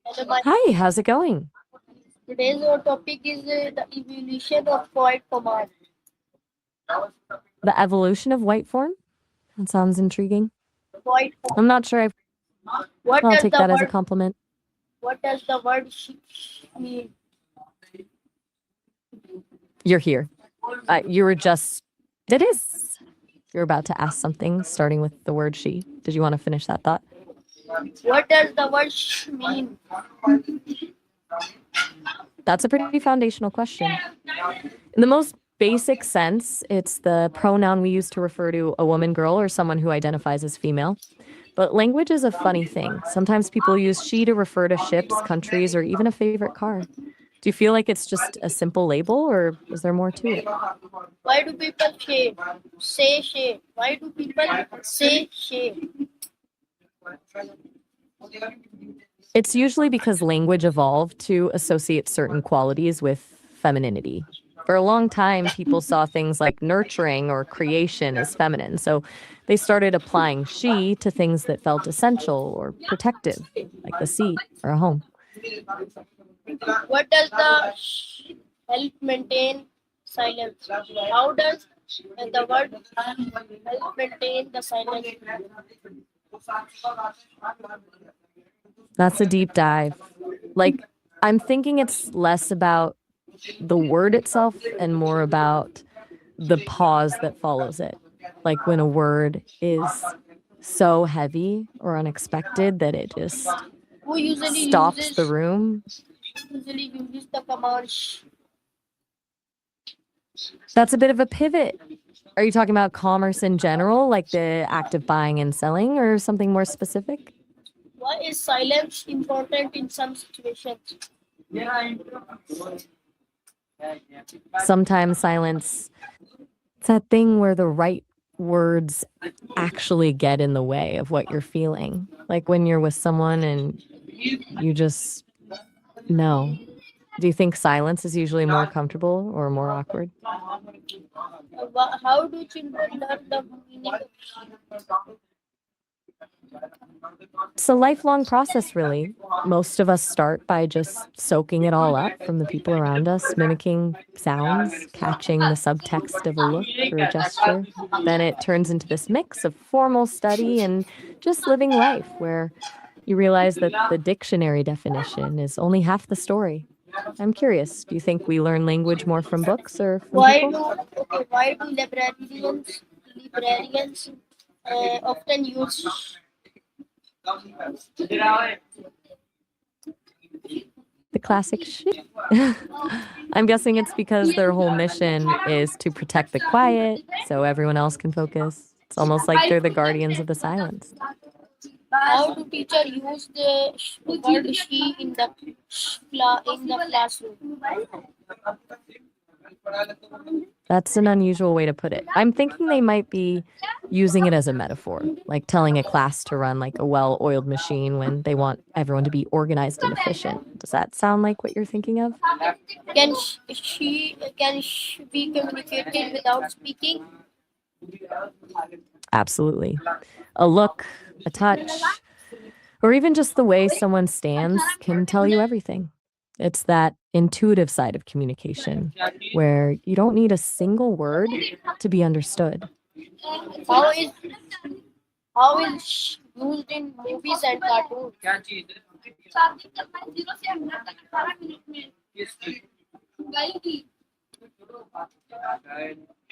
Hello, my Hi, how's it going? today's our topic is the evolution of quiet command. The evolution of white form? That sounds intriguing. Quiet I'm command. not sure What I'll does take the that as a word compliment. What does the word mean? You're here. You were just. It is. You're about to ask something starting with the word she. Did you want to finish that thought? What does the word mean? That's a pretty foundational question. In the most basic sense, it's the pronoun we use to refer to a woman, girl, or someone who identifies as female. But language is a funny thing. Sometimes people use she to refer to ships, countries, or even a favorite car. Do you feel like it's just a simple label, or is there more to it? Why do people say she? Why do people say she? It's usually because language evolved to associate certain qualities with femininity. For a long time, people saw things like nurturing or creation as feminine, so they started applying she to things that felt essential or protective, like the sea or a home. What does the help maintain silence? How does the word help maintain the silence? That's a deep dive. Like, I'm thinking it's less about the word itself and more about the pause that follows it. Like when a word is so heavy or unexpected that it just Who usually stops the uses room. usually uses the command That's a bit of a pivot. Are you talking about commerce in general, like the act of buying and selling, or something more specific? Why is silence important in some situations? Sometimes silence, it's that thing where the right words actually get in the way of what you're feeling. Like when you're with someone and you just know. Do you think silence is usually more comfortable or more awkward? How do children learn the meaning of It's a lifelong process, really. Most of us start by just soaking it all up from the people around us, mimicking sounds, catching the subtext of a look or a gesture. Then it turns into this mix of formal study and just living life where you realize that the dictionary definition is only half the story. I'm curious, do you think we learn language more from books or from why people? do why do librarians often use The classic shit. I'm guessing it's because their whole mission is to protect the quiet so everyone else can focus. It's almost like they're the guardians of the silence. how do teacher use the word she in the classroom? That's an unusual way to put it. I'm thinking they might be using it as a metaphor, like telling a class to run like a well oiled machine when they want everyone to be organized and efficient. Does that sound like what you're thinking of? Can she be communicated without speaking? Absolutely. A look, a touch, or even just the way someone stands can tell you everything. It's that intuitive side of communication where you don't need a single word to be understood. How is used in movies and cartoons?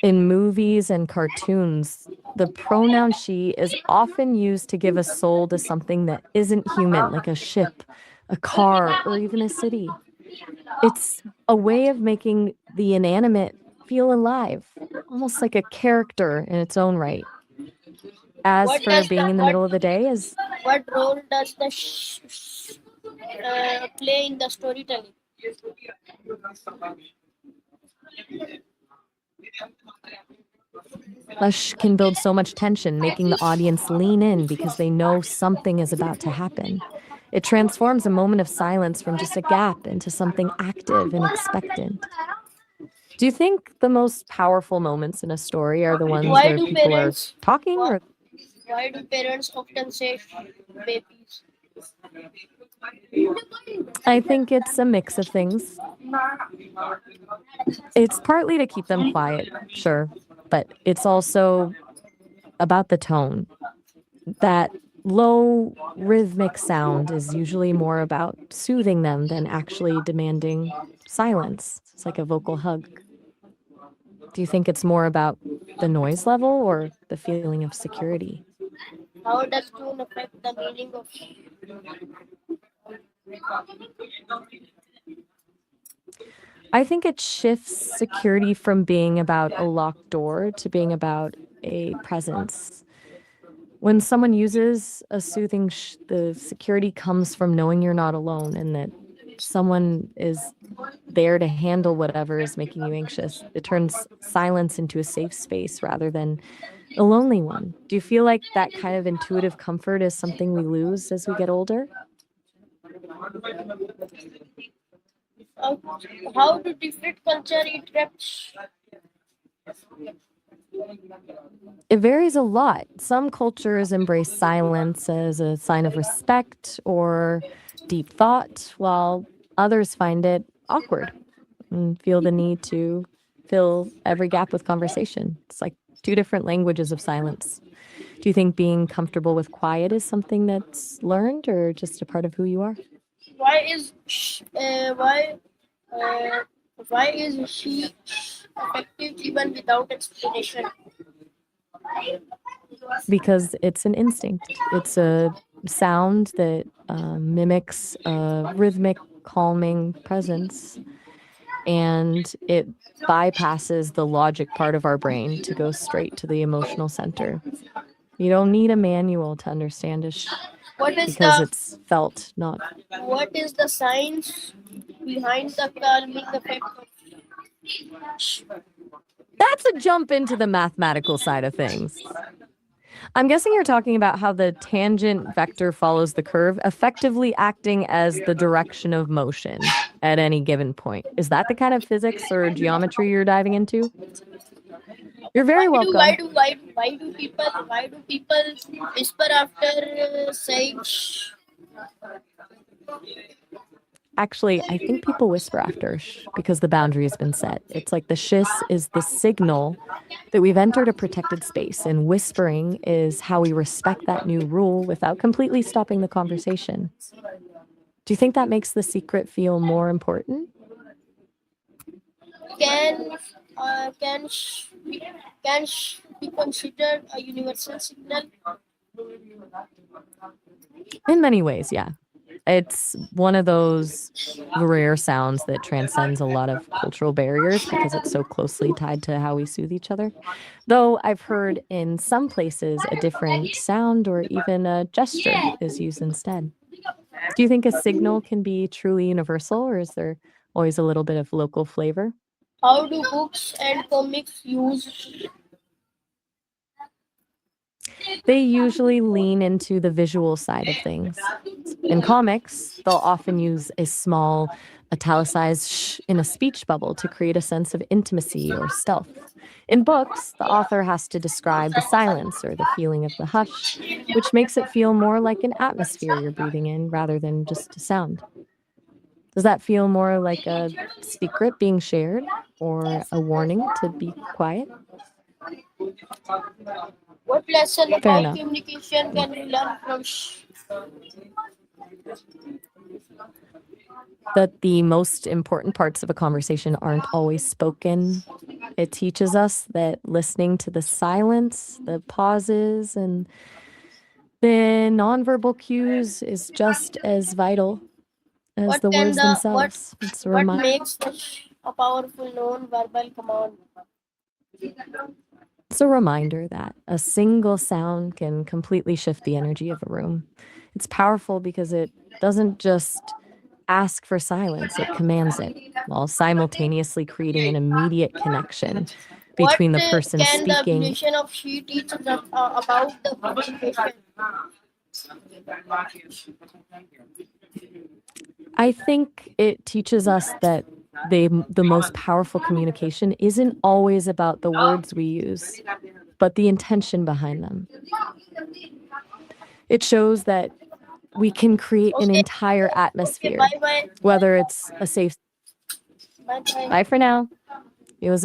In movies and cartoons, the pronoun she is often used to give a soul to something that isn't human, like a ship, a car, or even a city. It's a way of making the inanimate feel alive, almost like a character in its own right. As What for does the being in the middle of the day, is what role does the play in the storytelling? Lush can build so much tension, making the audience lean in because they know something is about to happen. It transforms a moment of silence from just a gap into something active and expectant. Do you think the most powerful moments in a story are the ones Why where do people are parents talking why, or Why do parents often say shh, babies? I think it's a mix of things. It's partly to keep them quiet, sure, but it's also about the tone. That low rhythmic sound is usually more about soothing them than actually demanding silence. It's like a vocal hug. Do you think it's more about the noise level or the feeling of security? How does tone affect the meaning of shh? I think it shifts security from being about a locked door to being about a presence. When someone uses a soothing, the security comes from knowing you're not alone and that someone is there to handle whatever is making you anxious. It turns silence into a safe space rather than a lonely one. Do you feel like that kind of intuitive comfort is something we lose as we get older? How, how do different culture interrupt shh? It varies a lot. Some cultures embrace silence as a sign of respect or deep thought, while others find it awkward and feel the need to fill every gap with conversation. It's like two different languages of silence. Do you think being comfortable with quiet is something that's learned or just a part of who you are? Why is shh, uh, why is she effective even without explanation? Because it's an instinct. It's a sound that mimics a rhythmic, calming presence, and it bypasses the logic part of our brain to go straight to the emotional center. You don't need a manual to understand it What is because the it's felt, not. what is the science behind the calming effect of shh? That's a jump into the mathematical side of things. I'm guessing you're talking about how the tangent vector follows the curve, effectively acting as the direction of motion at any given point. Is that the kind of physics or geometry you're diving into? You're very welcome. Why do people whisper after saying shh? Actually, I think people whisper after because the boundary has been set. It's like the shiss is the signal that we've entered a protected space, and whispering is how we respect that new rule without completely stopping the conversation. Do you think that makes the secret feel more important? Can can can be considered a universal signal? In many ways, yeah. It's one of those rare sounds that transcends a lot of cultural barriers because it's so closely tied to how we soothe each other. Though I've heard in some places a different sound or even a gesture is used instead. Do you think a signal can be truly universal, or is there always a little bit of local flavor? How do books and comics use? They usually lean into the visual side of things. In comics, they'll often use a small italicized in a speech bubble to create a sense of intimacy or stealth. In books, the author has to describe the silence or the feeling of the hush, which makes it feel more like an atmosphere you're breathing in rather than just a sound. Does that feel more like a secret being shared or a warning to be quiet? What lesson Fair about enough. communication can we learn from shh? That the most important parts of a conversation aren't always spoken. It teaches us that listening to the silence, the pauses, and the nonverbal cues is just as vital as What the can words the themselves. It's a what reminder. makes the shh a powerful non-verbal command? It's a reminder that a single sound can completely shift the energy of a room. It's powerful because it doesn't just ask for silence, it commands it, while simultaneously creating an immediate connection What between the person can the speaking. evolution of she teach us about the communication? I think it teaches us that the most powerful communication isn't always about the words we use, but the intention behind them. It shows that we can create an Okay. entire Okay, atmosphere, bye bye. whether it's a safe. Bye bye. Bye for now. It was